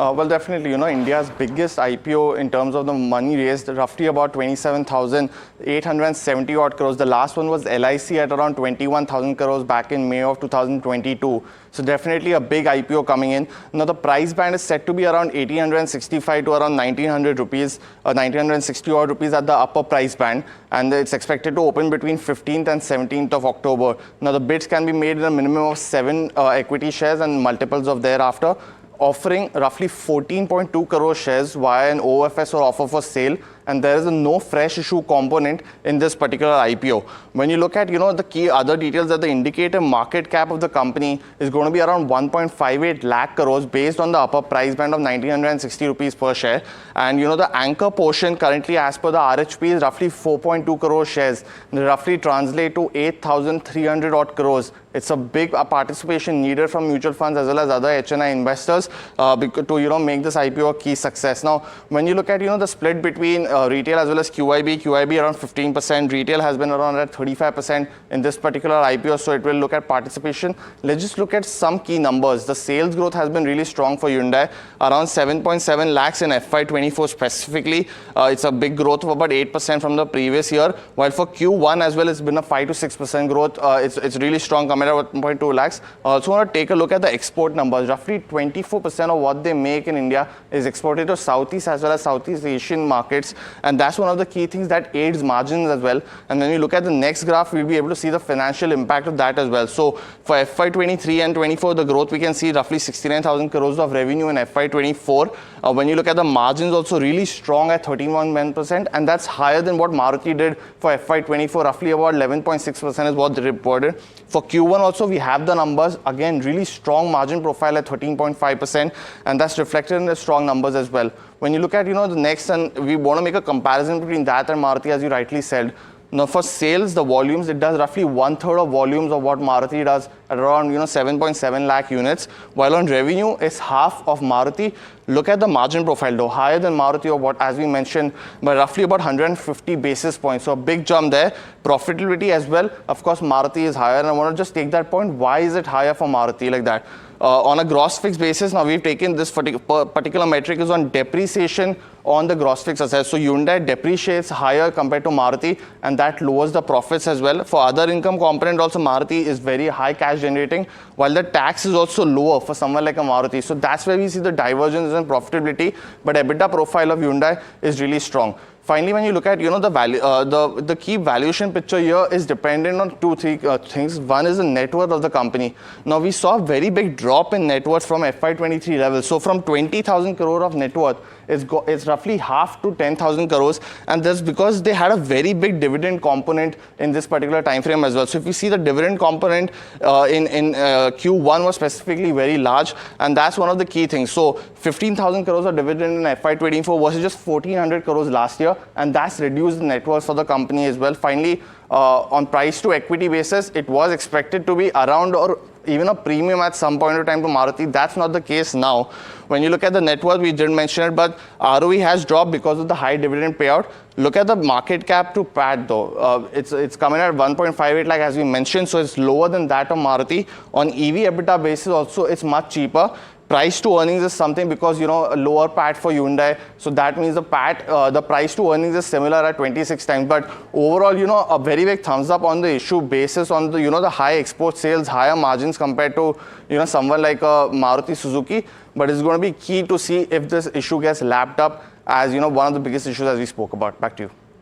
Well, definitely, India's biggest IPO in terms of the money raised, roughly about 27,870 odd crores. The last one was LIC at around 21,000 crores back in May of 2022. So definitely a big IPO coming in. Now the price band is set to be around 1,865 to around 1,900 rupees, 1,960 odd rupees at the upper price band. And it's expected to open between 15th and 17th of October. Now the bids can be made in a minimum of 7 equity shares and multiples of thereafter, offering roughly 14.2 crore shares via an OFS or offer for sale, and there is a no fresh issue component in this particular IPO. When you look at, the key other details, that the indicator market cap of the company is going to be around 1.58 lakh crores based on the upper price band of 1,960 rupees per share. And, the anchor portion currently as per the RHP is roughly 4.2 crore shares, roughly translate to 8,300 odd crores. It's a big participation needed from mutual funds as well as other HNI investors to make this IPO a key success. Now, when you look at the split between retail as well as QIB around 15%, retail has been around at 35% in this particular IPO, so it will look at participation. Let's just look at some key numbers. The sales growth has been really strong for Hyundai, around 7.7 lakhs in FY24 specifically. It's a big growth of about 8% from the previous year, while for Q1 as well, it's been a 5 to 6% growth. It's really strong, coming at 1.2 lakhs. I also want to take a look at the export numbers. Roughly 24% of what they make in India is exported to Southeast as well as Southeast Asian markets, and that's one of the key things that aids margins as well. And when you look at the next graph, we'll be able to see the financial impact of that as well. So for FY23 and 24, the growth we can see roughly 69,000 crores of revenue in FY24. When you look at the margins, also really strong at 13.1%, and that's higher than what Maruti did for FY24, roughly about 11.6% is what they reported. For Q1 also, we have the numbers. Again, really strong margin profile at 13.5%, and that's reflected in the strong numbers as well. When you look at, the next, and we want to make a comparison between that and Maruti, as you rightly said. Now, for sales, the volumes, it does roughly 1/3 of volumes of what Maruti does at around, 7.7 lakh units, while on revenue, it's half of Maruti. Look at the margin profile, though, higher than Maruti, or what, as we mentioned, by roughly about 150 basis points. So a big jump there. Profitability as well, of course, Maruti is higher. And I want to just take that point. Why is it higher for Maruti like that? On a gross fixed basis, now we've taken this particular metric is on depreciation on the gross fixed assets. So Hyundai depreciates higher compared to Maruti, and that lowers the profits as well. For other income component also, Maruti is very high cash generating, while the tax is also lower for someone like a Maruti. So that's where we see the divergence in profitability, but EBITDA profile of Hyundai is really strong. Finally, when you look at the value, the key valuation picture here is dependent on two things. One is the net worth of the company. Now we saw a very big drop in net worth from FY23 levels. So from 20,000 crore of net worth, it's roughly half to 10,000 crores, and that's because they had a very big dividend component in this particular time frame as well. So if you see the dividend component in Q1 was specifically very large, and that's one of the key things. So 15,000 crores of dividend in FY24 versus just 1,400 crores last year, and that's reduced the net worth for the company as well. Finally, on price to equity basis, it was expected to be around or even a premium at some point of time to Maruti. That's not the case now. When you look at the net worth, we didn't mention it, but ROE has dropped because of the high dividend payout. Look at the market cap to PAT though. It's coming at 1.58 lakh as we mentioned, so it's lower than that of Maruti. On EV EBITDA basis also, it's much cheaper. Price to earnings is something because, a lower PAT for Hyundai. So that means the price to earnings is similar at 26 times. But overall, a very big thumbs up on the issue basis on the, the high export sales, higher margins compared to, someone like Maruti Suzuki. But it's going to be key to see if this issue gets lapped up as, one of the biggest issues as we spoke about. Back to you.